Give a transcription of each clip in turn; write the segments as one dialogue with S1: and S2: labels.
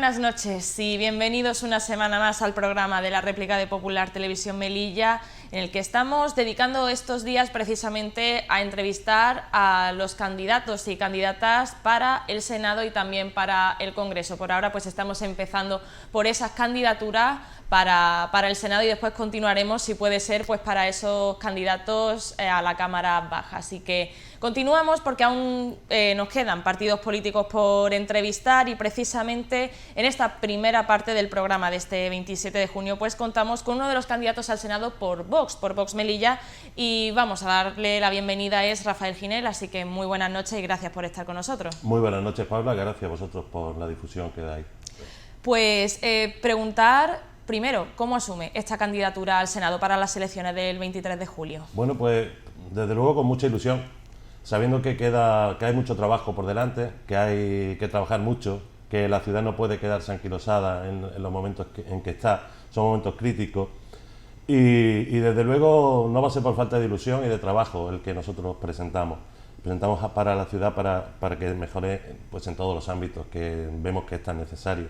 S1: buenas noches y bienvenidos una semana más al programa de la réplica de Popular Televisión Melilla, en el que estamos dedicando estos días precisamente a entrevistar a los candidatos y candidatas para el Senado y también para el Congreso. Por ahora pues estamos empezando por esas candidaturas para el Senado y después continuaremos, si puede ser, pues para esos candidatos a la Cámara Baja. Así que continuamos porque aún nos quedan partidos políticos por entrevistar y precisamente en esta primera parte del programa de este 27 de junio pues contamos con uno de los candidatos al Senado por Vox Melilla, y vamos a darle la bienvenida, es Rafael Ginel, así que muy buenas noches y gracias por estar con nosotros.
S2: Muy buenas noches, Paula, gracias a vosotros por la difusión que dais.
S1: Pues preguntar primero, ¿cómo asume esta candidatura al Senado para las elecciones del 23 de julio?
S2: Bueno, pues desde luego con mucha ilusión, sabiendo que hay mucho trabajo por delante, que hay que trabajar mucho, que la ciudad no puede quedarse anquilosada en los momentos en que está, son momentos críticos, y desde luego no va a ser por falta de ilusión y de trabajo el que nosotros presentamos para la ciudad para que mejore pues en todos los ámbitos que vemos que es tan necesario.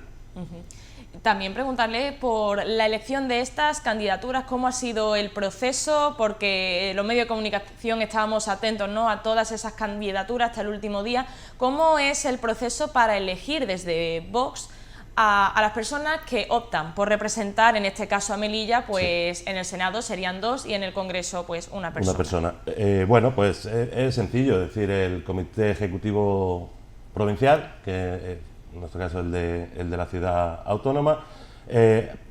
S1: También preguntarle por la elección de estas candidaturas, cómo ha sido el proceso, porque los medios de comunicación estábamos atentos, ¿no?, a todas esas candidaturas hasta el último día. ¿Cómo es el proceso para elegir desde Vox a las personas que optan por representar, en este caso a Melilla, pues sí, en el Senado serían 2 y en el Congreso pues una persona?
S2: Bueno, pues es sencillo, es decir, el Comité Ejecutivo Provincial, que en nuestro caso el de la ciudad autónoma,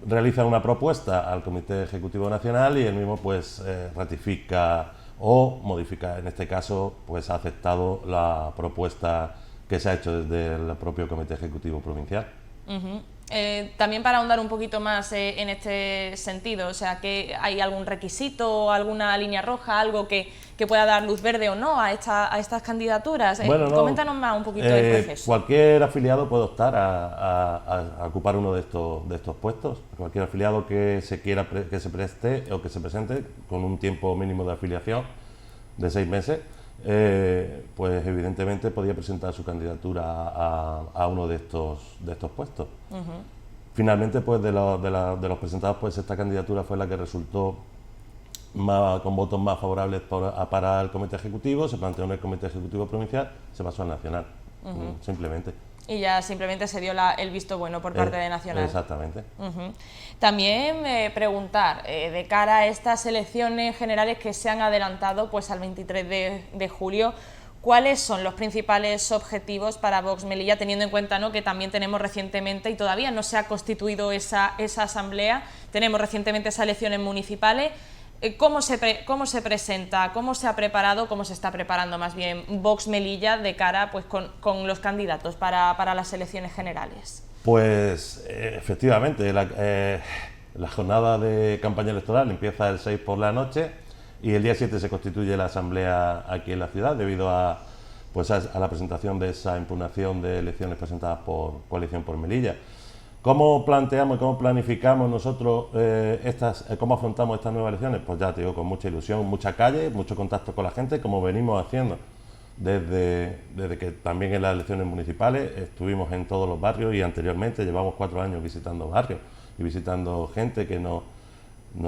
S2: realiza una propuesta al Comité Ejecutivo Nacional y el mismo pues ratifica o modifica. En este caso pues ha aceptado la propuesta que se ha hecho desde el propio Comité Ejecutivo Provincial.
S1: También para ahondar un poquito más en este sentido, o sea, que ¿hay algún requisito, alguna línea roja, algo que pueda dar luz verde o no a estas candidaturas?
S2: Bueno,
S1: coméntanos más un poquito del proceso.
S2: Cualquier afiliado puede optar a ocupar uno de estos puestos. Cualquier afiliado que se preste o que se presente con un tiempo mínimo de afiliación de 6 meses, pues evidentemente podía presentar su candidatura a uno de estos puestos. Finalmente, pues de los presentados, pues esta candidatura fue la que resultó con votos más favorables para el Comité Ejecutivo. Se planteó en el Comité Ejecutivo Provincial, se pasó al Nacional, simplemente.
S1: Y ya simplemente se dio el visto bueno por parte de Nacional.
S2: Exactamente.
S1: También preguntar, de cara a estas elecciones generales que se han adelantado pues al 23 de julio, ¿cuáles son los principales objetivos para Vox Melilla, teniendo en cuenta, ¿no?, que también tenemos recientemente, y todavía no se ha constituido esa asamblea, tenemos recientemente esas elecciones municipales? ¿Cómo se presenta, cómo se ha preparado, cómo se está preparando más bien Vox Melilla de cara pues con los candidatos para las elecciones generales?
S2: Pues efectivamente, la jornada de campaña electoral empieza el 6 por la noche y el día 7 se constituye la asamblea aquí en la ciudad debido a la presentación de esa impugnación de elecciones presentadas por Coalición por Melilla. ¿Cómo planteamos y cómo planificamos nosotros cómo afrontamos estas nuevas elecciones? Pues ya te digo, con mucha ilusión, mucha calle, mucho contacto con la gente, como venimos haciendo desde que también en las elecciones municipales estuvimos en todos los barrios, y anteriormente llevamos 4 años visitando barrios y visitando gente que nos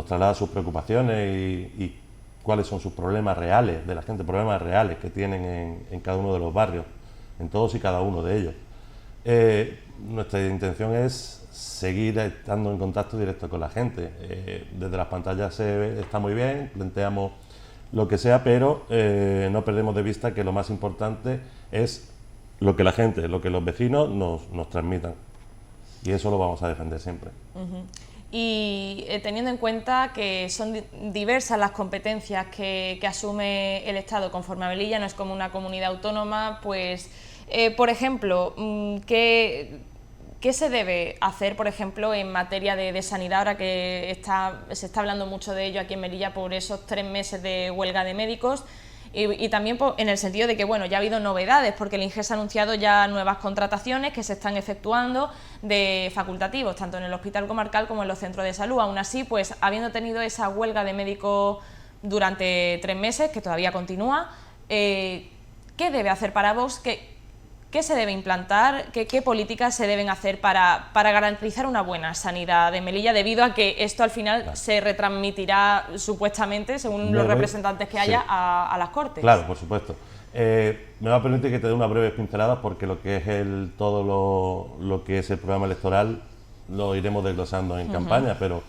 S2: traslada sus preocupaciones y cuáles son sus problemas reales de la gente, problemas reales que tienen en cada uno de los barrios, en todos y cada uno de ellos. Nuestra intención es seguir estando en contacto directo con la gente. Desde las pantallas está muy bien, planteamos lo que sea, pero no perdemos de vista que lo más importante es lo que la gente, lo que los vecinos nos transmitan, y eso lo vamos a defender siempre.
S1: Y teniendo en cuenta que son diversas las competencias que asume el Estado conforme a Melilla, no es como una comunidad autónoma, pues por ejemplo, ¿qué se debe hacer, por ejemplo, en materia de sanidad, ahora que se está hablando mucho de ello aquí en Melilla por esos 3 meses de huelga de médicos? Y también en el sentido de que, bueno, ya ha habido novedades, porque el INGES ha anunciado ya nuevas contrataciones que se están efectuando de facultativos, tanto en el Hospital Comarcal como en los centros de salud. Aún así, pues habiendo tenido esa huelga de médicos durante 3 meses, que todavía continúa, ¿qué debe hacer para Vox? ¿Qué se debe implantar? ¿Qué políticas se deben hacer para garantizar una buena sanidad de Melilla, debido a que esto al final se retransmitirá supuestamente, según los representantes que haya, a las Cortes?
S2: Claro, por supuesto. Me va a permitir que te dé una breve pincelada, porque lo que es todo lo que es el programa electoral lo iremos desglosando en campaña, pero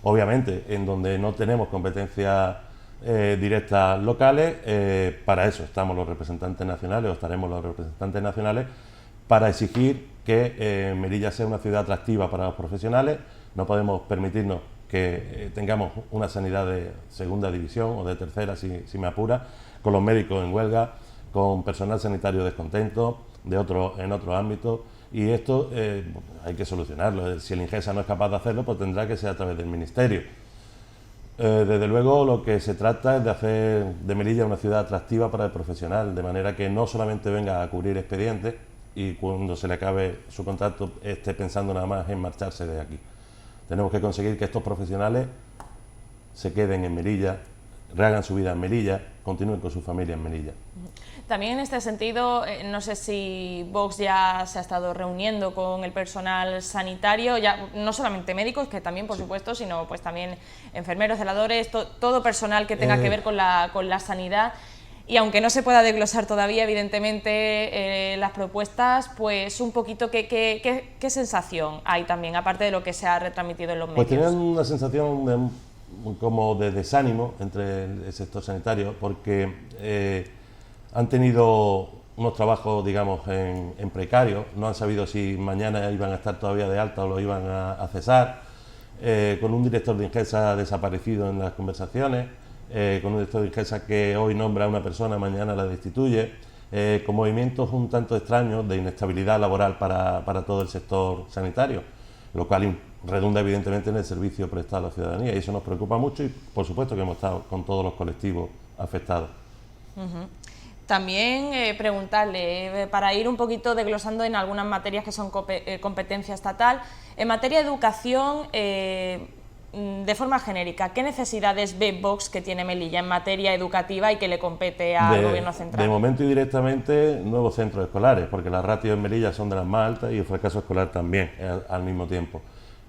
S2: obviamente en donde no tenemos competencias directas locales, para eso estamos los representantes nacionales, o estaremos los representantes nacionales, para exigir que Melilla sea una ciudad atractiva para los profesionales. No podemos permitirnos que tengamos una sanidad de segunda división o de tercera, si me apura, con los médicos en huelga, con personal sanitario descontento en otros ámbitos, y esto hay que solucionarlo. Si el Ingesa no es capaz de hacerlo, pues tendrá que ser a través del Ministerio. Desde luego, lo que se trata es de hacer de Melilla una ciudad atractiva para el profesional, de manera que no solamente venga a cubrir expedientes y cuando se le acabe su contrato esté pensando nada más en marcharse de aquí. Tenemos que conseguir que estos profesionales se queden en Melilla, rehagan su vida en Melilla, continúen con su familia en Melilla.
S1: También en este sentido, no sé si Vox ya se ha estado reuniendo con el personal sanitario, ya no solamente médicos, que también por supuesto, sino pues también enfermeros, celadores, todo personal que tenga que ver con la sanidad. Y aunque no se pueda desglosar todavía, evidentemente, las propuestas, pues un poquito, ¿qué sensación hay también, aparte de lo que se ha retransmitido en los medios?
S2: Pues tenían una sensación como de desánimo entre el sector sanitario, porque han tenido unos trabajos, digamos, en precario, no han sabido si mañana iban a estar todavía de alta o lo iban a cesar, con un director de Ingesa desaparecido en las conversaciones, con un director de Ingesa que hoy nombra a una persona, mañana la destituye, con movimientos un tanto extraños de inestabilidad laboral para todo el sector sanitario, lo cual redunda evidentemente en el servicio prestado a la ciudadanía, y eso nos preocupa mucho, y por supuesto que hemos estado con todos los colectivos afectados.
S1: También preguntarle, para ir un poquito desglosando en algunas materias que son competencia estatal, en materia de educación, de forma genérica, ¿qué necesidades ve Vox que tiene Melilla en materia educativa y que le compete al Gobierno central?
S2: De momento y directamente, nuevos centros escolares, porque las ratios en Melilla son de las más altas y el fracaso escolar también al mismo tiempo.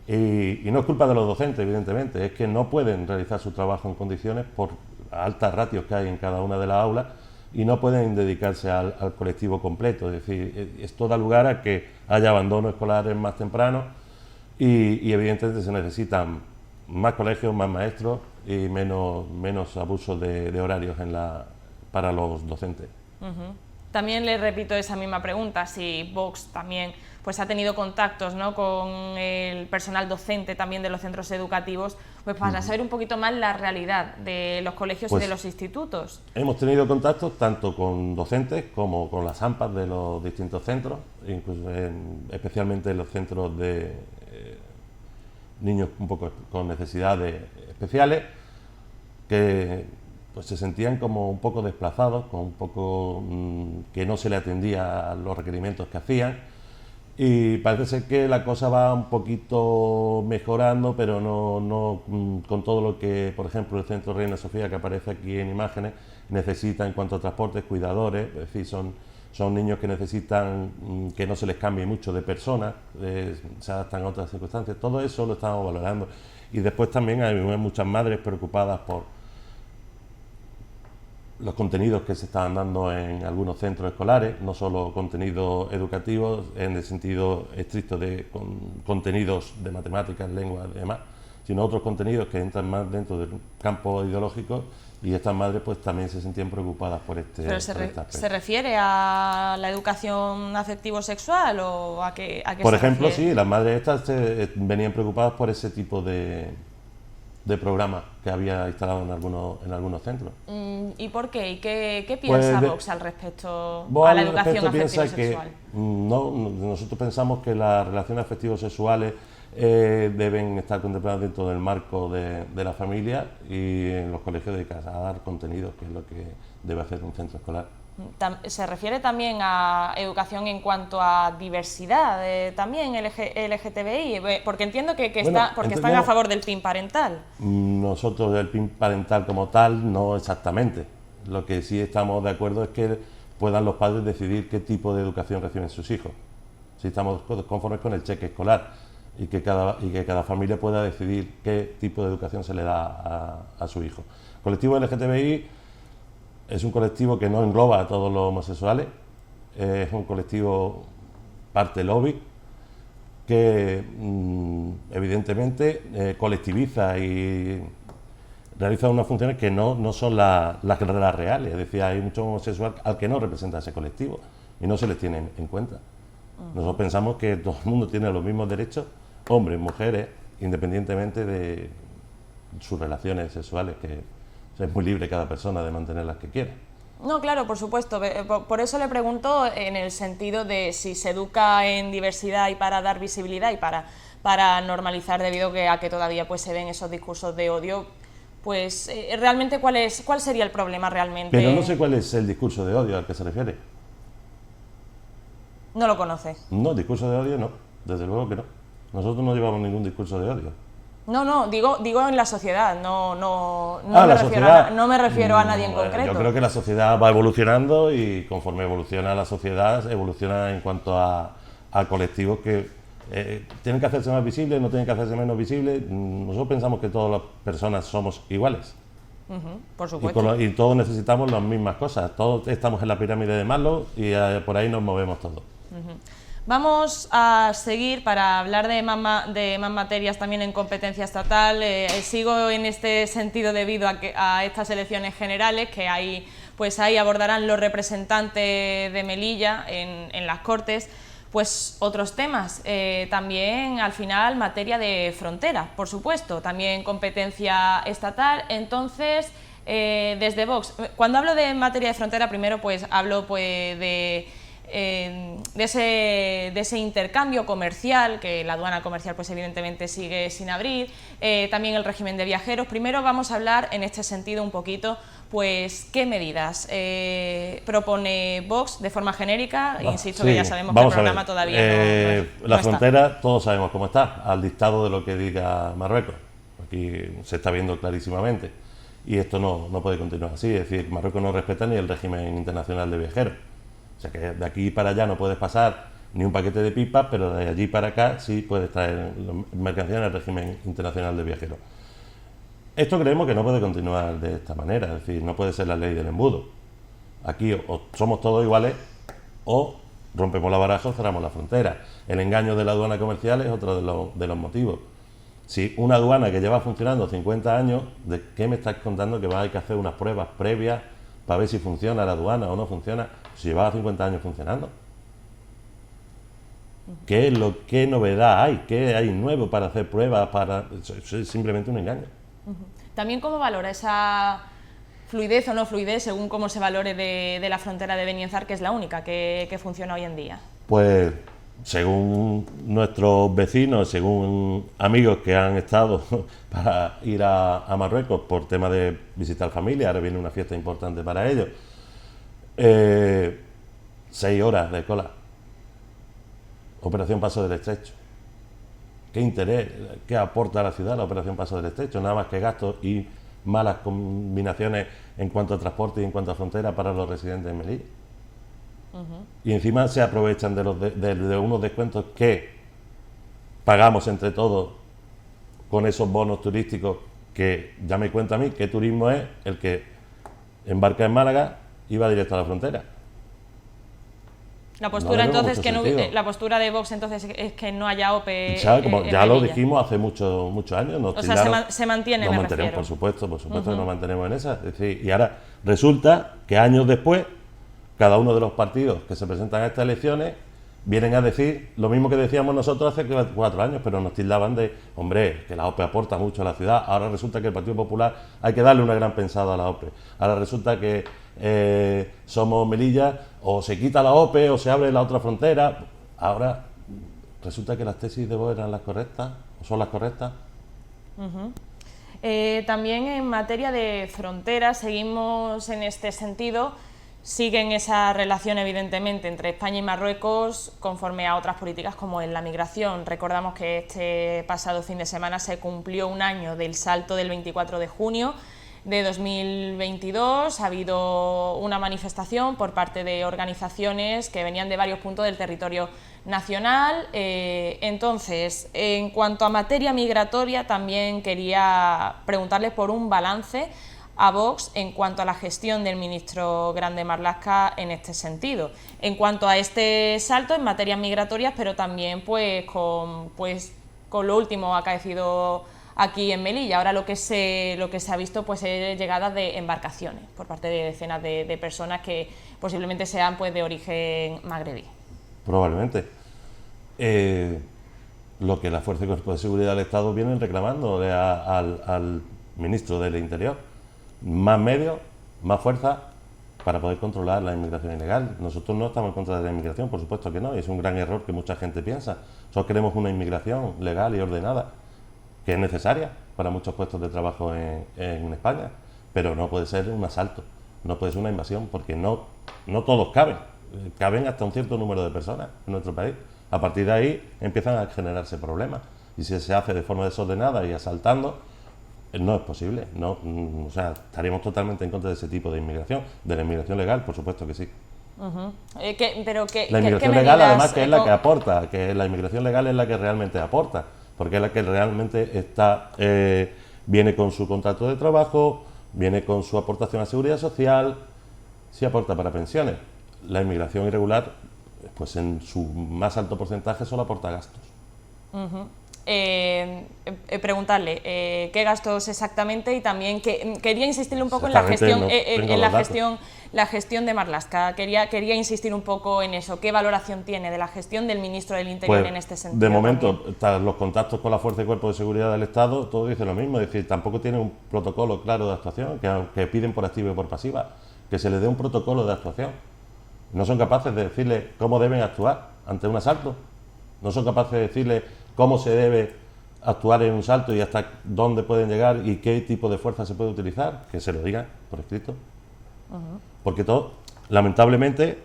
S2: Y no es culpa de los docentes, evidentemente, es que no pueden realizar su trabajo en condiciones por altas ratios que hay en cada una de las aulas, y no pueden dedicarse al colectivo completo. Es decir, esto da lugar a que haya abandono escolar más temprano, y evidentemente se necesitan más colegios, más maestros y menos abusos de horarios para los docentes.
S1: También le repito esa misma pregunta, si Vox también pues ha tenido contactos, ¿no?, con el personal docente también de los centros educativos, pues para saber un poquito más la realidad de los colegios y de los institutos.
S2: Hemos tenido contactos tanto con docentes como con las AMPAs de los distintos centros, incluso especialmente en los centros de niños un poco con necesidades especiales, que pues se sentían como un poco desplazados, con un poco que no se le atendía a los requerimientos que hacían, y parece ser que la cosa va un poquito mejorando, pero no con todo lo que, por ejemplo, el Centro Reina Sofía, que aparece aquí en imágenes, necesita en cuanto a transportes, cuidadores. Es decir, son niños que necesitan que no se les cambie mucho de persona, se adaptan a otras circunstancias. Todo eso lo estamos valorando. Y después también hay muchas madres preocupadas por los contenidos que se están dando en algunos centros escolares, no solo contenidos educativos en el sentido estricto de contenidos de matemáticas, lenguas y demás, sino otros contenidos que entran más dentro del campo ideológico, y estas madres pues también se sentían preocupadas por este aspecto.
S1: ¿Se refiere a la educación afectivo-sexual o a qué
S2: Por
S1: se
S2: ejemplo,
S1: refiere?
S2: sí, las madres estas venían preocupadas por ese tipo de programa que había instalado en algunos centros.
S1: ¿Y por qué? ¿Y qué piensa
S2: Pues
S1: Vox al respecto
S2: Vox
S1: a la
S2: al
S1: educación
S2: respecto piensa
S1: afectivo-sexual?
S2: que nosotros pensamos que las relaciones afectivo-sexuales deben estar contempladas dentro del marco de la familia, y en los colegios dedicarse a dar contenidos, que es lo que debe hacer un centro escolar.
S1: ¿Se refiere también a educación en cuanto a diversidad, también LGTBI? Porque entiendo que están a favor del PIN parental.
S2: Nosotros del PIN parental como tal no exactamente. Lo que sí estamos de acuerdo es que puedan los padres decidir qué tipo de educación reciben sus hijos. Si estamos conformes con el cheque escolar y que cada familia pueda decidir qué tipo de educación se le da a su hijo. El colectivo LGTBI es un colectivo que no engloba a todos los homosexuales, es un colectivo parte lobby que evidentemente colectiviza y realiza unas funciones que no son las reales, es decir, hay muchos homosexuales al que no representa ese colectivo y no se les tiene en cuenta. Nosotros pensamos que todo el mundo tiene los mismos derechos, hombres, mujeres, independientemente de sus relaciones sexuales, que es muy libre cada persona de mantener las que quiera.
S1: No, claro, por supuesto. Por eso le pregunto en el sentido de si se educa en diversidad y para dar visibilidad y para normalizar, debido a que todavía pues se ven esos discursos de odio, pues realmente ¿cuál sería el problema realmente?
S2: Pero no sé cuál es el discurso de odio al que se refiere.
S1: ¿No lo conoce?
S2: No, discurso de odio no, desde luego que no. Nosotros no llevamos ningún discurso de odio.
S1: No, digo en la sociedad, no me refiero a nadie en concreto.
S2: Yo creo que la sociedad va evolucionando y conforme evoluciona la sociedad, evoluciona en cuanto a colectivos que tienen que hacerse más visibles, no tienen que hacerse menos visibles. Nosotros pensamos que todas las personas somos iguales.
S1: Por supuesto.
S2: Y todos necesitamos las mismas cosas, todos estamos en la pirámide de Maslow y por ahí nos movemos todos.
S1: Vamos a seguir para hablar de más materias también en competencia estatal. Sigo en este sentido debido a estas elecciones generales que ahí abordarán los representantes de Melilla en las Cortes. Pues otros temas, también al final materia de frontera, por supuesto, también competencia estatal. Entonces, desde Vox, cuando hablo de materia de frontera, primero pues hablo de ese intercambio comercial, que la aduana comercial pues evidentemente sigue sin abrir, también el régimen de viajeros. Primero vamos a hablar en este sentido un poquito, pues qué medidas propone Vox de forma genérica. Insisto que ya sabemos que el programa todavía no
S2: la
S1: está.
S2: frontera, todos sabemos cómo está, al dictado de lo que diga Marruecos. Aquí se está viendo clarísimamente y esto no puede continuar así, es decir, Marruecos no respeta ni el régimen internacional de viajeros. O sea que de aquí para allá no puedes pasar ni un paquete de pipas, pero de allí para acá sí puedes traer mercancía en el régimen internacional de viajeros. Esto creemos que no puede continuar de esta manera, es decir, no puede ser la ley del embudo. Aquí o somos todos iguales o rompemos la baraja o cerramos la frontera. El engaño de la aduana comercial es otro de los motivos. Si una aduana que lleva funcionando 50 años, ¿de qué me estás contando que hay que hacer unas pruebas previas para ver si funciona la aduana o no funciona? Si llevaba 50 años funcionando. ¿Qué novedad hay? ¿Qué hay nuevo para hacer pruebas? Es simplemente un engaño.
S1: También, ¿cómo valora esa fluidez o no fluidez, según cómo se valore de la frontera de Benienzar, que es la única que funciona hoy en día?
S2: Pues, según nuestros vecinos, según amigos que han estado para ir a Marruecos por tema de visitar familia, ahora viene una fiesta importante para ellos, 6 horas de cola. Operación Paso del Estrecho. ¿Qué interés, qué aporta a la ciudad la Operación Paso del Estrecho? Nada más que gastos y malas combinaciones en cuanto a transporte y en cuanto a frontera para los residentes de Melilla. Y encima se aprovechan de unos descuentos que pagamos entre todos con esos bonos turísticos, que ya me cuenta a mí qué turismo es el que embarca en Málaga y va directo a la frontera.
S1: La postura entonces la postura de Vox entonces es que no haya OPE.
S2: Como ya lo dijimos hace muchos años.
S1: O sea, se mantiene,
S2: nos mantenemos, por supuesto que nos mantenemos en esa. Es decir, y ahora resulta que años después, cada uno de los partidos que se presentan a estas elecciones vienen a decir lo mismo que decíamos nosotros hace 4 años, pero nos tildaban de, hombre, que la OPE aporta mucho a la ciudad. Ahora resulta que el Partido Popular hay que darle una gran pensada a la OPE. Ahora resulta que somos Melilla, o se quita la OPE o se abre la otra frontera. Ahora resulta que las tesis de Vox eran las correctas, o son las correctas.
S1: También en materia de fronteras, seguimos en este sentido. Siguen esa relación, evidentemente, entre España y Marruecos conforme a otras políticas como en la migración. Recordamos que este pasado fin de semana se cumplió un año del salto del 24 de junio. de 2022 ha habido una manifestación por parte de organizaciones que venían de varios puntos del territorio nacional. Entonces, en cuanto a materia migratoria, también quería preguntarle por un balance a Vox en cuanto a la gestión del ministro Grande Marlaska en este sentido, en cuanto a este salto en materias migratorias, pero también con lo último acaecido aquí en Melilla. Ahora lo que se ha visto pues es llegadas de embarcaciones por parte de decenas de personas que posiblemente sean pues de origen magrebí.
S2: Probablemente. Lo que las Fuerzas y Cuerpos de Seguridad del Estado vienen reclamando al ministro del Interior: más medios, más fuerza para poder controlar la inmigración ilegal. Nosotros no estamos en contra de la inmigración, por supuesto que no, y es un gran error que mucha gente piensa. Solo queremos una inmigración legal y ordenada, que es necesaria para muchos puestos de trabajo en España, pero no puede ser un asalto, no puede ser una invasión, porque no todos caben hasta un cierto número de personas en nuestro país. A partir de ahí empiezan a generarse problemas, y si se hace de forma desordenada y asaltando, no es posible. O sea, estaríamos totalmente en contra de ese tipo de inmigración. De la inmigración legal, por supuesto que sí. La inmigración legal, además, que es la que aporta, que la inmigración legal es la que realmente aporta, porque es la que realmente viene con su contrato de trabajo, viene con su aportación a seguridad social, sí aporta para pensiones. La inmigración irregular, pues en su más alto porcentaje, solo aporta gastos.
S1: Preguntarle qué gastos exactamente, y también quería insistirle un poco en la gestión de Marlaska. Quería insistir un poco en eso. ¿Qué valoración tiene de la gestión del ministro del Interior en este sentido?
S2: De momento, los contactos con la Fuerza y Cuerpos de Seguridad del Estado, todo dice lo mismo. Es decir, tampoco tiene un protocolo claro de actuación, que piden por activa y por pasiva, que se les dé un protocolo de actuación. No son capaces de decirle cómo deben actuar ante un asalto. No son capaces de decirle cómo se debe actuar en un salto y hasta dónde pueden llegar y qué tipo de fuerza se puede utilizar, que se lo digan por escrito. Porque lamentablemente,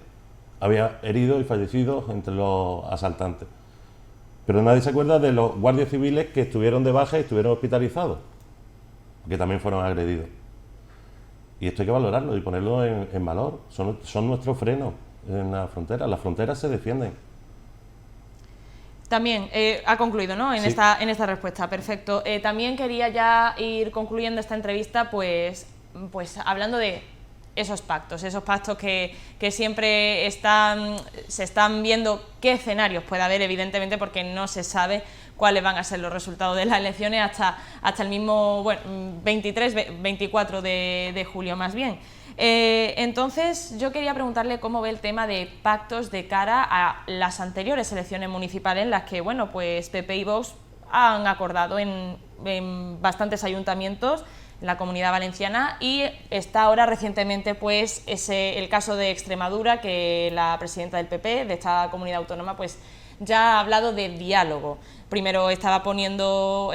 S2: había heridos y fallecidos entre los asaltantes. Pero nadie se acuerda de los guardias civiles que estuvieron de baja y estuvieron hospitalizados, que también fueron agredidos. Y esto hay que valorarlo y ponerlo en valor. Son nuestros frenos en la frontera. Las fronteras se defienden.
S1: También ha concluido, ¿no?, en
S2: Sí.
S1: esta respuesta. Perfecto. También quería ya ir concluyendo esta entrevista pues hablando de esos pactos que siempre se están viendo qué escenarios puede haber, evidentemente, porque no se sabe cuáles van a ser los resultados de las elecciones hasta el mismo 24 de julio más bien. Entonces, yo quería preguntarle cómo ve el tema de pactos de cara a las anteriores elecciones municipales, en las que pues PP y Vox han acordado en bastantes ayuntamientos en la Comunidad Valenciana, y está ahora recientemente pues el caso de Extremadura, que la presidenta del PP de esta comunidad autónoma pues ya ha hablado de diálogo. Primero estaba poniendo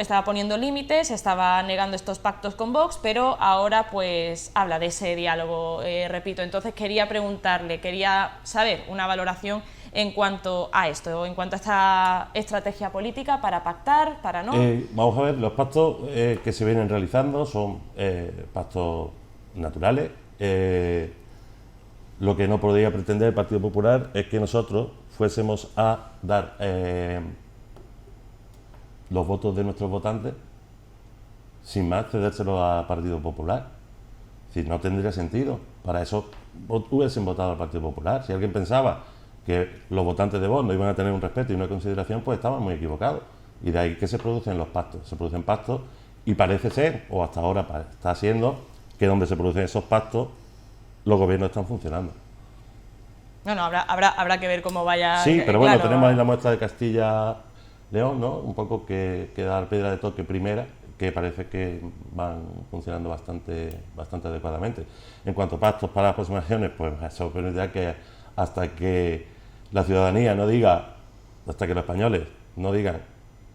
S1: límites, estaba negando estos pactos con Vox, pero ahora pues habla de ese diálogo, repito. Entonces quería saber una valoración en cuanto a esto, en cuanto a esta estrategia política para pactar, para no.
S2: Vamos a ver, los pactos que se vienen realizando son pactos naturales. Lo que no podría pretender el Partido Popular es que nosotros fuésemos a dar los votos de nuestros votantes sin más cedérselos al Partido Popular. Es decir, no tendría sentido. Para eso hubiesen votado al Partido Popular. Si alguien pensaba que los votantes de Vox no iban a tener un respeto y una consideración, pues estaban muy equivocados. Y de ahí que se producen los pactos. Se producen pactos y parece ser, o hasta ahora está siendo, que donde se producen esos pactos, los gobiernos están funcionando.
S1: Bueno, habrá que ver cómo vaya.
S2: Sí, pero bueno,
S1: claro,
S2: tenemos ahí la muestra de Castilla-León, ¿no? Un poco que da piedra de toque primera, que parece que van funcionando bastante adecuadamente. En cuanto a pactos para las próximas elecciones, pues eso permitirá que hasta que la ciudadanía no diga, hasta que los españoles no digan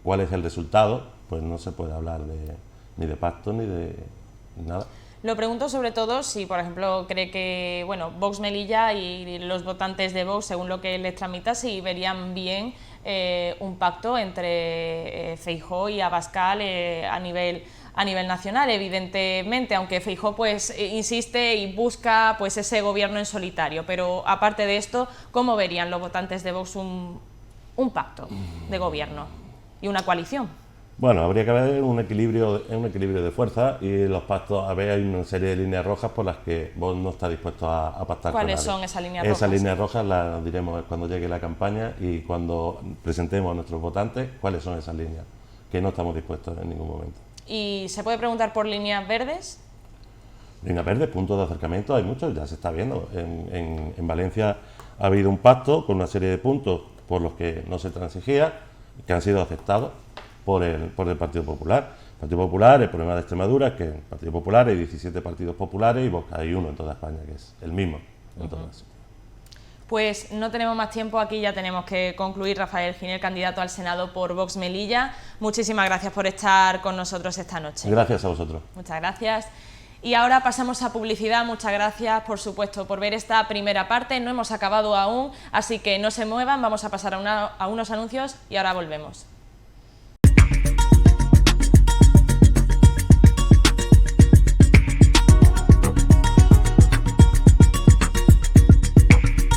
S2: cuál es el resultado, pues no se puede hablar ni de pacto ni de nada.
S1: Lo pregunto sobre todo si, por ejemplo, cree que Vox Melilla y los votantes de Vox, según lo que les tramita, si verían bien un pacto entre Feijóo y Abascal a a nivel nacional, evidentemente, aunque Feijóo pues insiste y busca pues ese gobierno en solitario, pero aparte de esto, ¿cómo verían los votantes de Vox un pacto de gobierno y una coalición?
S2: Bueno, habría que haber un equilibrio de fuerza y los pactos, hay una serie de líneas rojas por las que Vox no está dispuesto a pactar con nadie.
S1: ¿Cuáles son esas líneas rojas?
S2: Esas líneas rojas las diremos cuando llegue la campaña y cuando presentemos a nuestros votantes cuáles son esas líneas, que no estamos dispuestos en ningún momento.
S1: ¿Y se puede preguntar por líneas verdes?
S2: Líneas verdes, puntos de acercamiento, hay muchos, ya se está viendo. En Valencia ha habido un pacto con una serie de puntos por los que no se transigía, que han sido aceptados por el Partido Popular. El Partido Popular, el problema de Extremadura es que en el Partido Popular hay 17 partidos populares y Vox hay uno en toda España, que es el mismo en todas.
S1: Pues no tenemos más tiempo, aquí ya tenemos que concluir. Rafael Giner, candidato al Senado por Vox Melilla, muchísimas gracias por estar con nosotros esta noche.
S2: Gracias a vosotros.
S1: Muchas gracias. Y ahora pasamos a publicidad. Muchas gracias, por supuesto, por ver esta primera parte. No hemos acabado aún, así que no se muevan, vamos a pasar a unos anuncios y ahora volvemos.